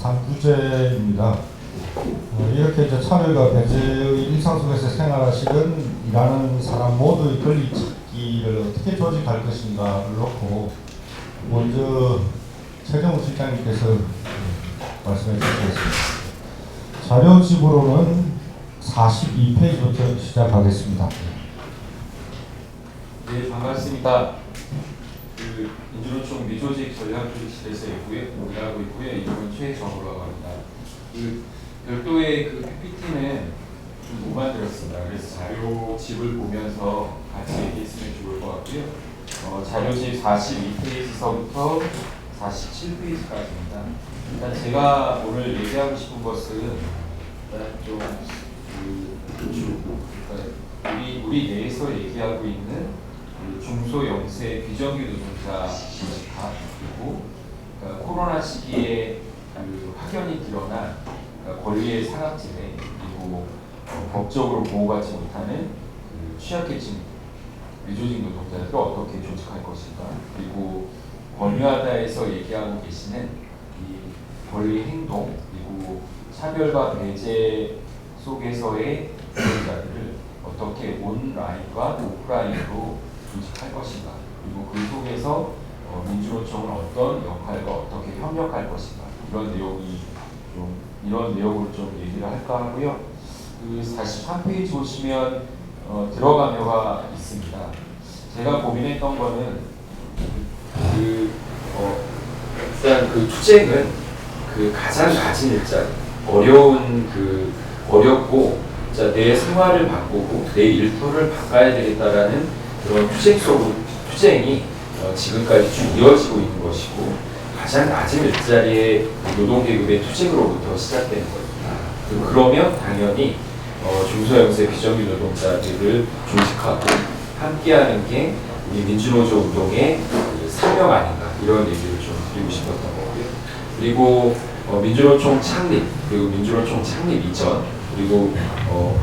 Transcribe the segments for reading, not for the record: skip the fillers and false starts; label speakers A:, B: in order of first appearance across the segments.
A: 3주제입니다. 이렇게 이제 차별과 배제의 일상 속에서 생활하시는 일하는 사람 모두의 권리 찾기를 어떻게 조직할 것인가를 놓고 먼저 최정우 실장님께서 말씀해 주시겠습니다. 자료집으로는 42페이지부터 시작하겠습니다.
B: 네, 반갑습니다. 민주노총 미조직 전략조직실에서 일하고 있고요. 이름은 최정우라고 합니다. 별도의 PPT는 좀 못 만들었습니다. 그래서 자료집을 보면서 같이 얘기했으면 좋을 것 같고요. 자료집 42페이지서부터 47페이지까지입니다. 일단 제가 오늘 얘기하고 싶은 것은 좀 우리 내에서 얘기하고 있는 중소영세 비정규 노동자 조직화, 그리고 코로나 시기에 확연히 드러난 권리의 사각지대, 그리고 법적으로 보호받지 못하는 취약계층 미조직 노동자들을 어떻게 조직할 것인가, 그리고 권유하다에서 얘기하고 계시는 이 권리 행동, 그리고 차별과 배제 속에서의 노동자들을 어떻게 온라인과 오프라인으로 조직할 것인가, 그리고 그 속에서 민주노총은 어떤 역할과 어떻게 협력할 것인가, 이런 내용을 좀 얘기를 할까 하고요. 43페이지 보시면 들어가며가 있습니다. 제가 고민했던 거는 일단 투쟁은 가장 낮은 일자리, 어렵고 내 생활을 바꾸고 내 일터를 바꿔야 되겠다라는 그런 투쟁이 지금까지 쭉 이어지고 있는 것이고, 가장 낮은 일자리의 노동계급의 투쟁으로부터 시작되는 겁니다. 그러면 당연히 중소영세 비정규 노동자들을 조직하고 함께하는 게 우리 민주노조 운동의 사명 아닌가, 이런 얘기를 좀 드리고 싶었던 거고요. 그리고 민주노총 창립, 그리고 민주노총 창립 이전, 그리고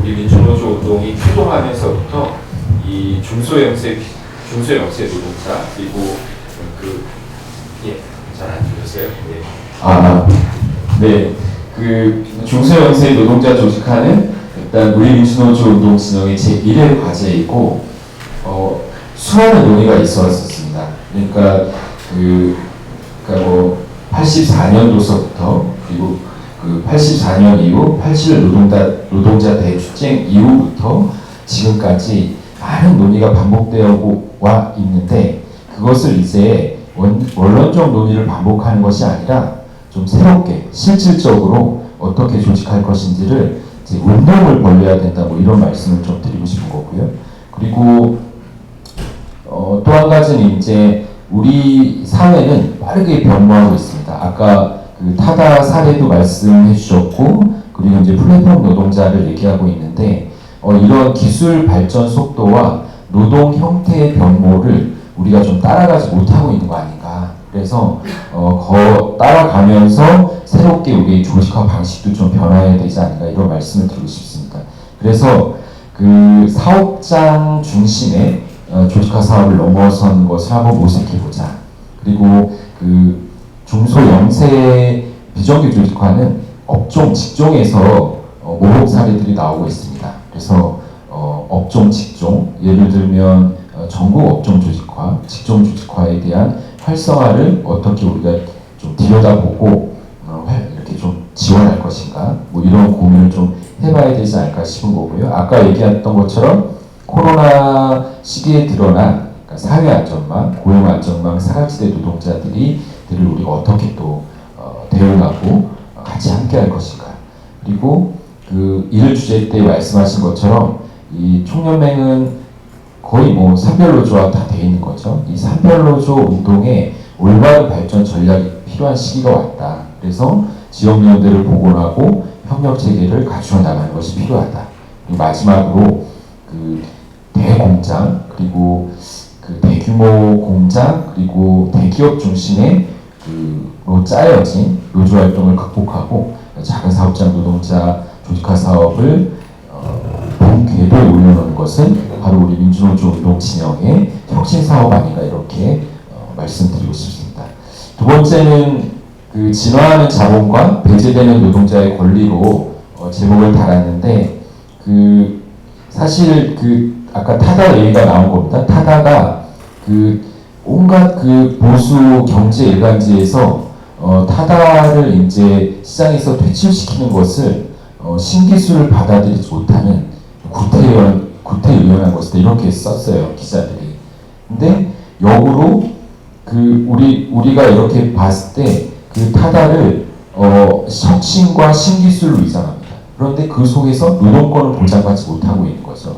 B: 우리 민주노조 운동이 추동하면서부터 이 중소영세 노동자, 그리고 잘 안 들으세요?
C: 네. 중소영세 노동자 조직하는 일단 우리 민주노조 운동 진영의 제1회 과제이고, 수많은 논의가 있었습니다. 그러니까 84년도서부터 그리고 84년 이후 87 노동자 대투쟁 이후부터 지금까지 많은 논의가 반복되어 와 있는데, 그것을 이제 원론적 논의를 반복하는 것이 아니라 좀 새롭게 실질적으로 어떻게 조직할 것인지를 이제 운동을 벌여야 된다, 이런 말씀을 좀 드리고 싶은 거고요. 그리고 또 한 가지는 이제 우리 사회는 빠르게 변모하고 있습니다. 아까 타다 사례도 말씀해 주셨고, 그리고 이제 플랫폼 노동자를 얘기하고 있는데, 이런 기술 발전 속도와 노동 형태의 변모를 우리가 좀 따라가지 못하고 있는 거 아닌가. 그래서 따라가면서 새롭게 우리의 조직화 방식도 좀 변화해야 되지 않을까, 이런 말씀을 드리고 싶습니다. 그래서 사업장 중심의 조직화 사업을 넘어선 것을 한번 모색해보자. 그리고 중소영세 비정규 조직화는 업종, 직종에서 모범 사례들이 나오고 있습니다. 그래서 업종, 직종, 예를 들면 전국 업종 조직화, 직종 조직화에 대한 활성화를 어떻게 우리가 좀 들여다보고 이렇게 좀 지원할 것인가, 이런 고민을 좀 해봐야 되지 않을까 싶은 거고요. 아까 얘기했던 것처럼 코로나 시기에 드러난 사회 안전망, 고용 안전망, 사각지대 노동자들을 우리가 어떻게 또 대응하고 같이 함께할 것인가. 그리고 일 주제 때 말씀하신 것처럼 이 총연맹은 거의 산별노조와 다 돼 있는 거죠. 이 산별노조 운동에 올바른 발전 전략이 필요한 시기가 왔다. 그래서 지역위원회를 복원하고 협력 체계를 갖추어 나가는 것이 필요하다. 그리고 마지막으로 대공장, 그리고 대규모 공장, 그리고 대기업 중심의 짜여진 노조 활동을 극복하고 작은 사업장 노동자 조직화 사업을 본 궤도에 올려놓는 것은 바로 우리 민주노조 운동 진영의 혁신 사업 아닌가, 이렇게 말씀드리고 싶습니다. 두 번째는 그 진화하는 자본과 배제되는 노동자의 권리로 제목을 달았는데 그 사실 그 아까 타다 얘기가 나온 겁니다. 타다가 그 온갖 그 보수 경제 일간지에서 타다를 이제 시장에서 퇴출시키는 것을 신기술을 받아들이지 못하는 구태의연한 것이다 이렇게 썼어요 기자들이. 근데 역으로 그 우리가 이렇게 봤을 때 그 타다를 혁신과 신기술로 위장합니다. 그런데 그 속에서 노동권을 보장받지 못하고 있는 거죠.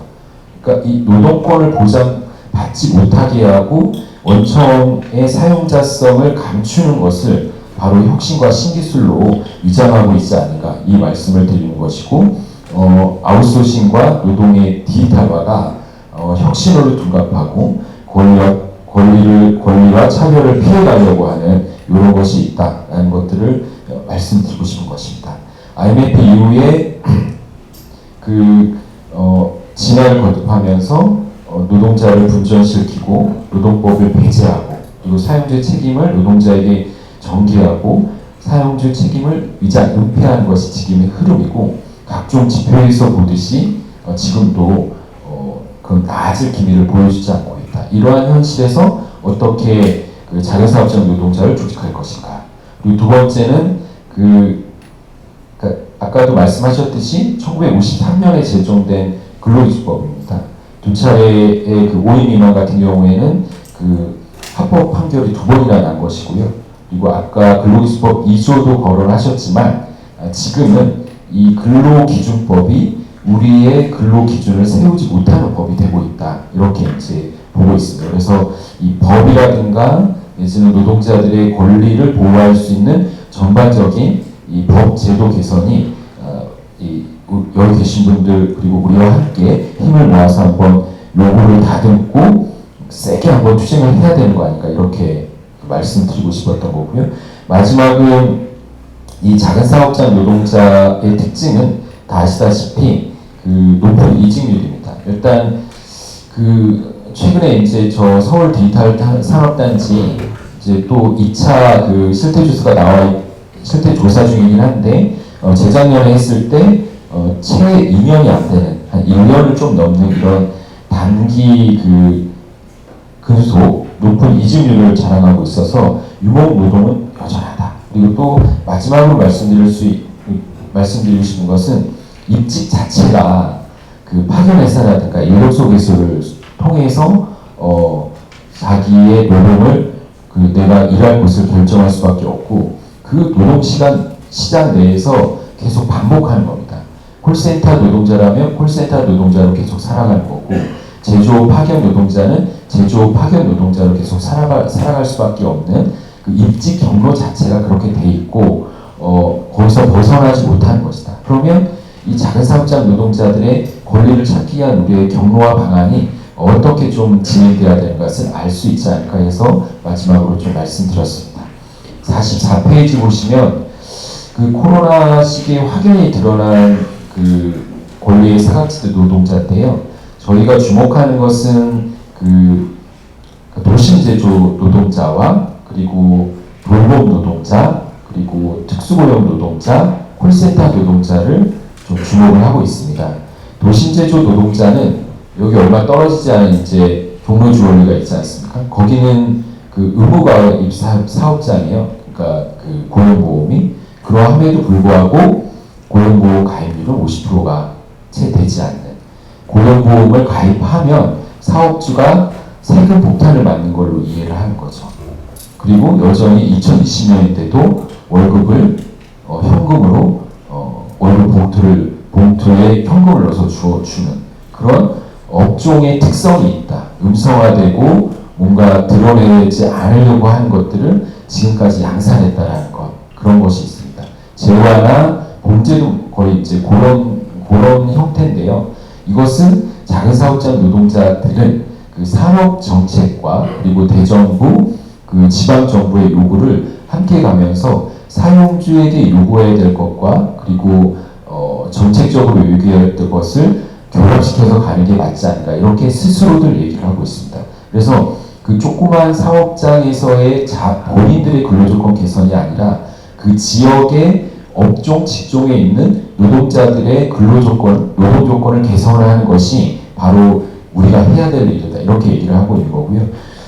C: 그러니까 이 노동권을 보장받지 못하게 하고 원청의 사용자성을 감추는 것을 바로 혁신과 신기술로 위장하고 있지 않은가 이 말씀을 드리는 것이고 아웃소싱과 노동의 디지털화가 혁신으로 둔갑하고 권리와 차별을 피해가려고 하는 이런 것이 있다라는 것들을 말씀드리고 싶은 것입니다. IMF 이후에 진화를 거듭하면서 노동자를 분전시키고 노동법을 배제하고 그리고 사용주의 책임을 노동자에게 전개하고 사용주의 책임을 은폐하는 것이 지금의 흐름이고 각종 지표에서 보듯이 지금도 그 나아질 기미를 보여주지 않고 있다. 이러한 현실에서 어떻게 그 자연사업장 노동자를 조직할 것인가. 그리고 두 번째는 아까도 말씀하셨듯이 1953년에 제정된 근로기준법입니다. 두 차례의 그 5인 미만 같은 경우에는 그 합법 판결이 2번이나 난 것이고요. 그리고 아까 근로기준법 2조도 거론하셨지만 지금은 이 근로기준법이 우리의 근로기준을 세우지 못하는 법이 되고 있다. 이렇게 이제 보고 있습니다. 그래서 이 법이라든가 내지는 노동자들의 권리를 보호할 수 있는 전반적인 이 법 제도 개선이 여기 계신 분들 그리고 우리와 함께 힘을 모아서 한번 요구를 다듬고 세게 한번 투쟁을 해야 되는 거 아닌가 이렇게 말씀드리고 싶었던 거고요. 마지막은 이 작은 사업장 노동자의 특징은 다 아시다시피 그 높은 이직률입니다. 일단 최근에 이제 저 서울 디지털 산업단지 이제 또 2차 그 실태 조사 중이긴 한데 재작년에 했을 때 채 2년이 안 되는 한 1년을 좀 넘는 이런 단기 근속 높은 이직률을 자랑하고 있어서 유목 노동은 여전하다. 그리고 또 마지막으로 말씀드리고 싶은 것은 입직 자체가 그 파견회사라든가 인력소 개소를 통해서 자기의 노동을 내가 일할 곳을 결정할 수밖에 없고 그 노동 시장 내에서 계속 반복하는 겁니다. 콜센터 노동자라면 콜센터 노동자로 계속 살아갈 거고 제조업 파견 노동자는 제조업 파견 노동자로 계속 살아갈 수밖에 없는 그 입직 경로 자체가 그렇게 돼 있고 거기서 벗어나지 못하는 것이다. 그러면 이 작은 사업장 노동자들의 권리를 찾기 위한 우리의 경로와 방안이 어떻게 좀 진행돼야 되는 것을 알 수 있지 않을까 해서 마지막으로 좀 말씀드렸습니다. 44페이지 보시면 그 코로나 시기에 확연히 드러난 그 권리의 사각지대 노동자인데요. 저희가 주목하는 것은 그 도심제조 노동자와 그리고 돌봄 노동자 그리고 특수고용 노동자, 콜센터 노동자를 좀 주목을 하고 있습니다. 도심제조 노동자는 여기 얼마 떨어지지 않은 이제 종로주얼리가 있지 않습니까? 거기는 그 의무가입 사업장이에요. 그러니까 그 고용보험이 그러함에도 불구하고 고용보험 가입률은 50%가 채 되지 않는 고용보험을 가입하면 사업주가 세금 폭탄을 맞는 걸로 이해를 하는 거죠. 그리고 여전히 2020년인데도 월급을 현금으로 월급 봉투에 현금을 넣어서 주는 그런 업종의 특성이 있다. 음성화되고 뭔가 드러내지 않으려고 하는 것들을 지금까지 양산했다라는 것 그런 것이 있습니다. 재화나 봉제도 거의 이제 그런 형태인데요. 이것은 작은 사업장 노동자들은 그 산업 정책과 그리고 대정부, 그 지방 정부의 요구를 함께 가면서 사용주에게 요구해야 될 것과 그리고 정책적으로 요구해야 될 것을 결합시켜서 가는 게 맞지 않을까 이렇게 스스로들 얘기를 하고 있습니다. 그래서 그 조그만 사업장에서의 본인들의 근로조건 개선이 아니라 그 지역의 업종, 직종에 있는 노동자들의 노동 조건을 개선을 하는 것이 바로 우리가 해야 될 일이다. 이렇게 얘기를 하고 있는 거고요.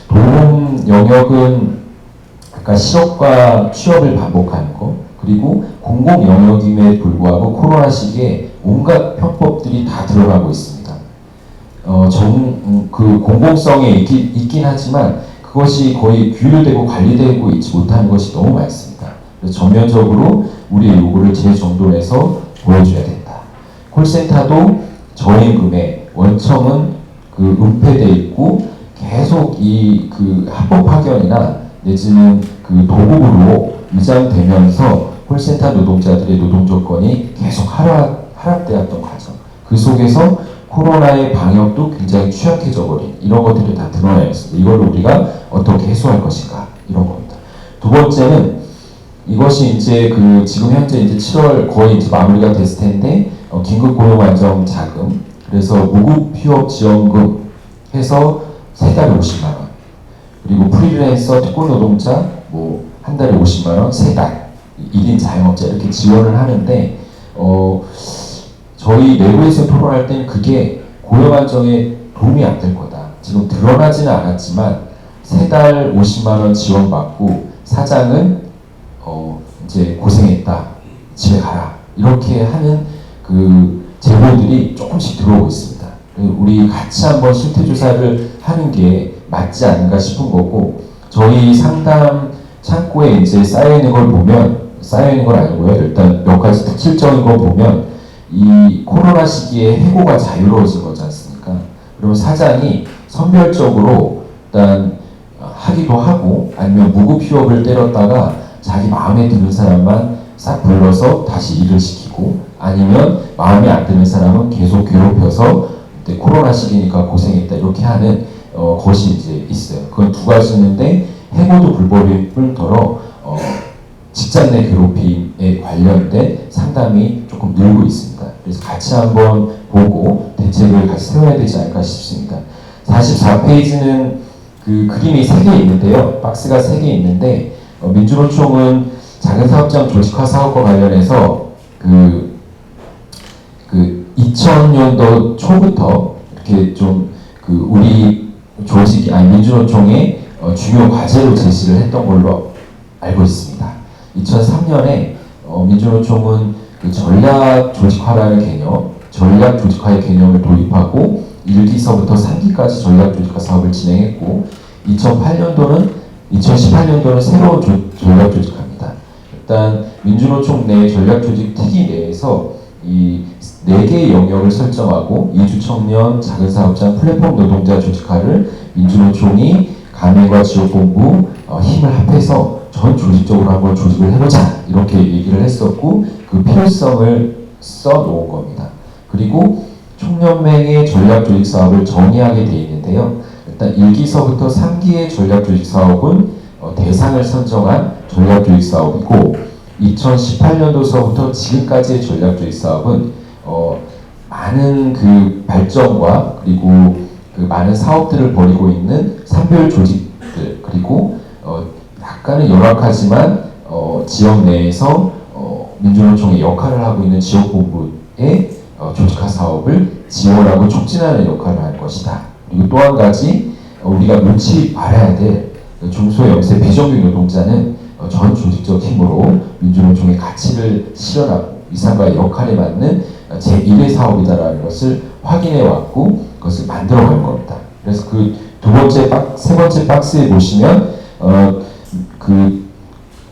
C: 도움 영역은 아까 실업과 취업을 반복하는 것, 그리고 공공 영역임에 불구하고 코로나 시기에 온갖 편법들이 다 들어가고 있습니다. 그 공공성에 있긴 하지만 그것이 거의 규율되고 관리되고 있지 못하는 것이 너무 많습니다. 그래서 전면적으로 우리의 요구를 재정돈해서 보여줘야 된다. 콜센터도 저임금에 원청은 그 은폐돼 있고 계속 그 합법 파견이나 내지는 그 도급으로 위장되면서 콜센터 노동자들의 노동 조건이 계속 하락되었던 과정. 그 속에서 코로나의 방역도 굉장히 취약해져 버린 이런 것들이 다 드러나 있습니다. 이걸 우리가 어떻게 해소할 것인가 이런 겁니다. 두 번째는 이것이 이제 그 지금 현재 이제 7월 거의 이제 마무리가 됐을 텐데 긴급 고용 안정 자금 그래서 무급 휴업 지원금 해서 세 달에 50만 원 그리고 프리랜서 특권 노동자 뭐 한 달에 50만 원 세 달 1인 자영업자 이렇게 지원을 하는데 저희 내부에서 토론할 때는 그게 고용 안정에 도움이 안 될 거다. 지금 드러나지는 않았지만 세 달 50만 원 지원받고 사장은 이제 고생했다 집에 가라 이렇게 하는 그 제보들이 조금씩 들어오고 있습니다. 우리 같이 한번 실태 조사를 하는 게 맞지 않는가 싶은 거고 저희 상담 창구에 이제 쌓여 있는 걸 보면 쌓여 있는 건 아니고요. 일단 몇 가지 특질적인 거 보면 이 코로나 시기에 해고가 자유로워진 거지 않습니까? 그러면 사장이 선별적으로 일단 하기도 하고 아니면 무급 휴업을 때렸다가 자기 마음에 드는 사람만 싹 불러서 다시 일을 시키고 아니면 마음에 안 드는 사람은 계속 괴롭혀서 코로나 시기니까 고생했다 이렇게 하는 것이 이제 있어요. 그건 두 가지 있는데 해고도 불법일 뿐더러 직장 내 괴롭힘에 관련된 상담이 조금 늘고 있습니다. 그래서 같이 한번 보고 대책을 같이 세워야 되지 않을까 싶습니다. 44페이지는 그 그림이 3개 있는데요. 박스가 3개 있는데 민주노총은 작은 사업장 조직화 사업과 관련해서 그 2000년도 초부터 이렇게 좀 그 우리 조직이 민주노총의 중요 과제로 제시를 했던 걸로 알고 있습니다. 2003년에 민주노총은 그 전략 조직화라는 개념, 전략 조직화의 개념을 도입하고 1기서부터 3기까지 전략 조직화 사업을 진행했고 2018년도는 새로운 전략 조직화입니다. 일단 민주노총 내 전략 조직 특위 내에서 이 4개의 영역을 설정하고 이주 청년, 작은 사업장, 플랫폼 노동자 조직화를 민주노총이 가맹과 지역본부 힘을 합해서 전 조직적으로 한번 조직을 해보자 이렇게 얘기를 했었고 그 필요성을 써놓은 겁니다. 그리고 총연맹의 전략 조직 사업을 정의하게 되어 있는데요. 일단 1기서부터 3기의 전략 조직 사업은 대상을 선정한 전략 조직 사업이고 2018년도서부터 지금까지의 전략 조직 사업은 많은 그 발전과 그리고 그 많은 사업들을 벌이고 있는 산별 조직들 그리고 약간은 열악하지만 지역 내에서 민주노총의 역할을 하고 있는 지역본부의 조직화 사업을 지원하고 촉진하는 역할을 할 것이다. 그리고 또 한 가지 우리가 놓지 말아야 될 중소영세 비정규 노동자는 전 조직적 힘으로 민주노총의 가치를 실현하고 이상과의 역할에 맞는 제1의 사업이다라는 것을 확인해 왔고 그것을 만들어 갈 겁니다. 그래서 그 세 번째 박스에 보시면 그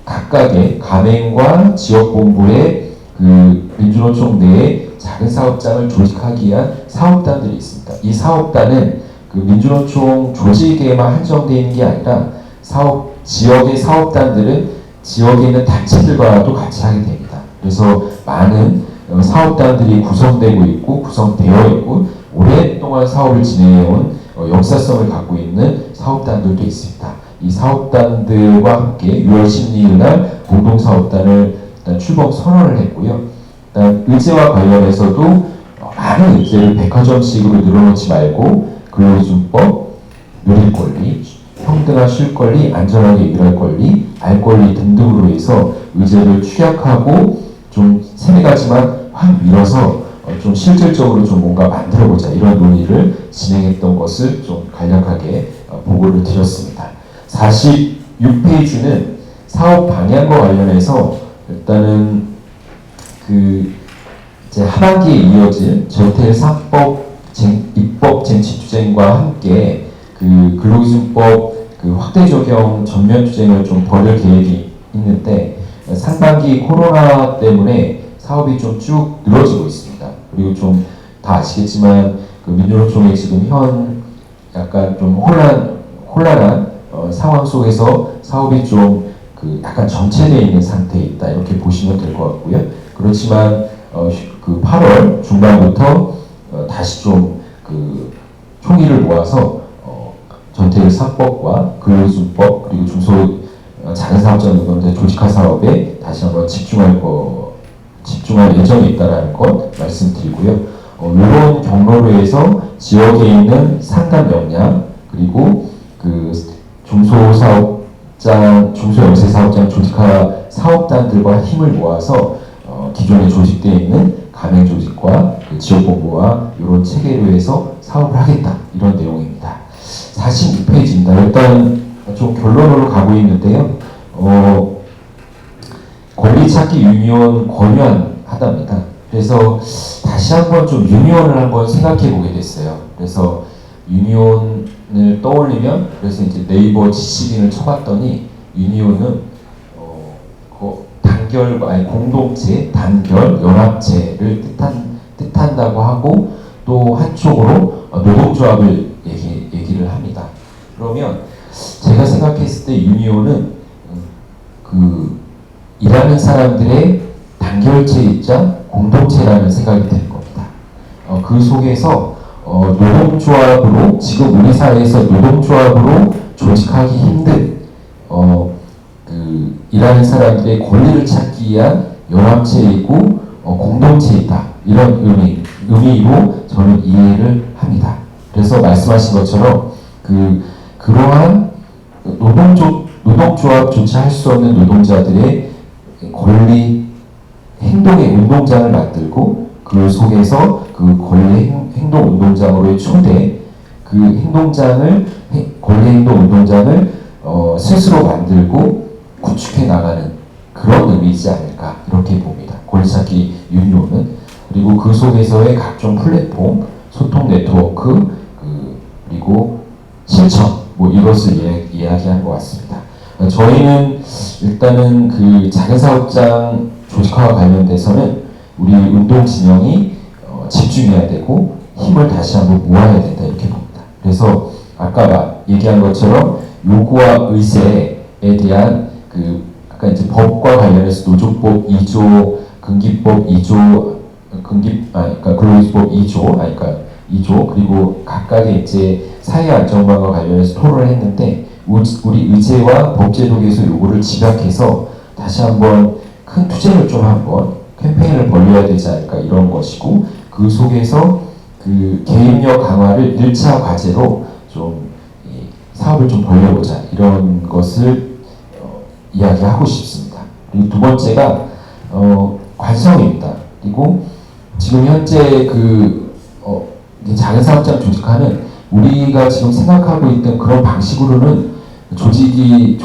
C: 각각의 가맹과 지역본부의 그 민주노총 내에 작은 사업장을 조직하기 위한 사업단들이 있습니다. 이 사업단은 그 민주노총 조직에만 한정되어 있는 게 아니라 지역의 사업단들은 지역에 있는 단체들과도 같이 하게 됩니다. 그래서 많은 사업단들이 구성되고 있고 구성되어 있고 오랫동안 사업을 진행해온 역사성을 갖고 있는 사업단들도 있습니다. 이 사업단들과 함께 6월 12일 날 공동사업단을 일단 출범 선언을 했고요. 일단 의제와 관련해서도 많은 의제를 백화점식으로 늘어놓지 말고 근로기준법, 누릴권리, 평등한 쉴 권리, 안전하게 일할 권리, 알 권리 등등으로 해서 의제를 축약하고 좀 세네 가지만 확 밀어서 좀 실질적으로 좀 뭔가 만들어보자 이런 논의를 진행했던 것을 좀 간략하게 보고를 드렸습니다. 46페이지는 사업 방향과 관련해서 일단은 이제 하반기에 이어진 저택 사법 입법 쟁취 투쟁과 함께 근로기준법 확대 적용 전면 투쟁을 좀 벌일 계획이 있는데 상반기 코로나 때문에 사업이 좀 쭉 늘어지고 있습니다. 그리고 좀 다 아시겠지만 민주노총의 지금 현 약간 좀 혼란한 상황 속에서 사업이 좀 약간 정체되어 있는 상태에 있다 이렇게 보시면 될 것 같고요. 그렇지만 8월 중반부터 다시 좀 총의를 모아서 전태일 사법과 근로기준법 그리고 중소 작은 사업자 노동자 조직화 사업에 다시 한번 집중할 예정이 있다는 것 말씀드리고요. 이런 경로로 해서 지역에 있는 상담 역량 그리고 중소영세사업장 조직화 사업단들과 힘을 모아서 기존에 조직되어 있는 가맹조직과 지역본부와 이런 체계로 해서 사업을 하겠다 이런 내용입니다. 46페이지입니다. 일단 좀 결론으로 가고 있는데요. 권리찾기 유니온 권유하답니다. 그래서 다시 한번 좀 유니온을 한번 생각해 보게 됐어요. 그래서 유니온을 떠올리면 그래서 이제 네이버 지식인을 쳐봤더니 유니온은 공동체, 단결, 연합체를 뜻한다고 하고 또 한쪽으로 노동조합을 얘기를 합니다. 그러면 제가 생각했을 때 유니온은 일하는 사람들의 단결체이자 공동체라는 생각이 드는 겁니다. 그 속에서 노동조합으로 지금 우리 사회에서 노동조합으로 조직하기 힘든 일하는 사람들의 권리를 찾기 위한 연합체이고 공동체이다 이런 의미로 저는 이해를 합니다. 그래서 말씀하신 것처럼 그러한 노동조합 조치할 수 없는 노동자들의 권리 행동의 운동장을 만들고 그 속에서 권리 행동 운동장으로의 초대 권리 행동 운동장을 스스로 만들고 구축해 나가는 그런 의미이지 않을까 이렇게 봅니다. 권리찾기 유니온은 그리고 그 속에서의 각종 플랫폼, 소통 네트워크 그리고 실천 이것을 이야기한 것 같습니다. 저희는 일단은 작은 사업장 조직화와 관련돼서는 우리 운동 진영이 집중해야 되고 힘을 다시 한번 모아야 된다 이렇게 봅니다. 그래서 아까 얘기한 것처럼 요구와 의제에 대한 아까 이제 법과 관련해서 노조법 2조, 근기법 2조, 그러니까 근로기준법 2조, 그리고 각각의 이제 사회 안정망과 관련해서 토론을 했는데 우리 의제와 법제도에서 요구를 집약해서 다시 한번 큰 투쟁을 좀 한번 캠페인을 벌여야 되지 않을까 이런 것이고 그 속에서 개입력 강화를 1차 과제로 좀 사업을 좀 벌려보자 이런 것을 이야기하고 싶습니다. 그리고 두 번째가 관성입니다. 그리고 지금 현재 작은 사업장 조직화는 우리가 지금 생각하고 있던 그런 방식으로는 조직이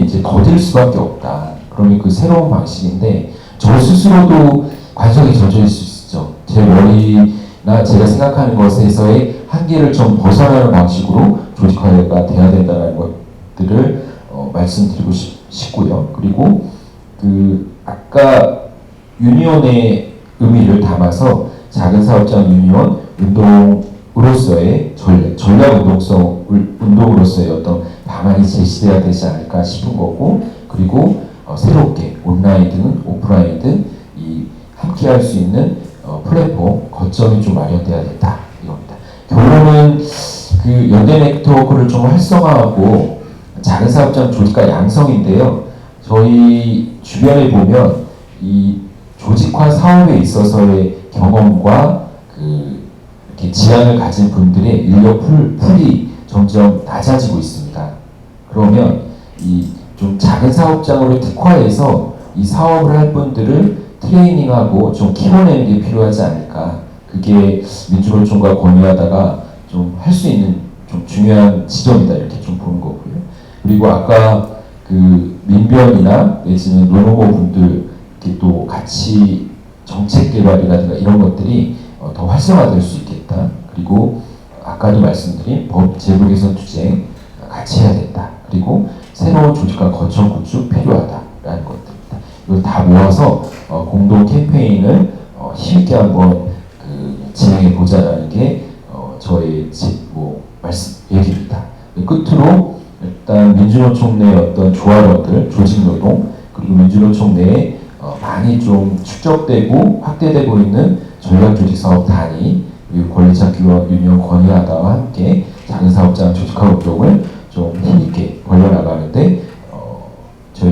C: 이제 더딜 수밖에 없다. 그러면 새로운 방식인데 저 스스로도 관성에 젖어 있을 수 있죠. 제 머리나 제가 생각하는 것에서의 한계를 좀 벗어나는 방식으로 조직화가 돼야 된다는 것들을 말씀드리고 싶고요. 그리고 아까 유니온의 의미를 담아서 작은 사업장 유니온 운동으로서의 전략 운동으로서의 어떤 방안이 제시돼야 되지 않을까 싶은 거고 그리고 새롭게 온라인이든 오프라인이든 함께할 수 있는 플랫폼 거점이 좀 마련돼야 된다 이겁니다. 결론은 연대 네트워크를 좀 활성화하고 작은 사업장 조직화 양성인데요. 저희 주변에 보면 이 조직화 사업에 있어서의 경험과 이렇게 지향을 가진 분들의 인력 풀이 점점 낮아지고 있습니다. 그러면 이 좀 작은 사업장으로 특화해서 이 사업을 할 분들을 트레이닝하고 좀 키워내는 게 필요하지 않을까. 그게 민주노총과 권유하다가 좀 할 수 있는 좀 중요한 지점이다 이렇게 좀 보는 거고요. 그리고 아까 그 민변이나 내지는 노노모 분들 이렇게 또 같이 정책 개발이라든가 이런 것들이 더 활성화될 수 있겠다. 그리고 아까도 말씀드린 법 제도 개선 투쟁 같이 해야 된다. 그리고 새로운 조직과 거점 구축 필요하다라는 것들입니다. 이걸 다 모아서 공동 캠페인을 힘있게 한번 진행해 보자라는 게 저의 얘기입니다. 끝으로 일단 민주노총 내 어떤 조합원들, 조직노동 그리고 민주노총 내에 많이 좀 축적되고 확대되고 있는 전략조직사업 단위 그리고 권리찾기와 유니언 권유하다와 함께 작은 사업장 조직화 운동을 좀 힘있게 벌려나가는데 저희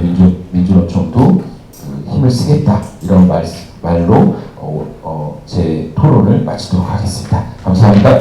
C: 민주노총도 그 힘을 쓰겠다 이런 말로 제 토론을 마치도록 하겠습니다. 감사합니다.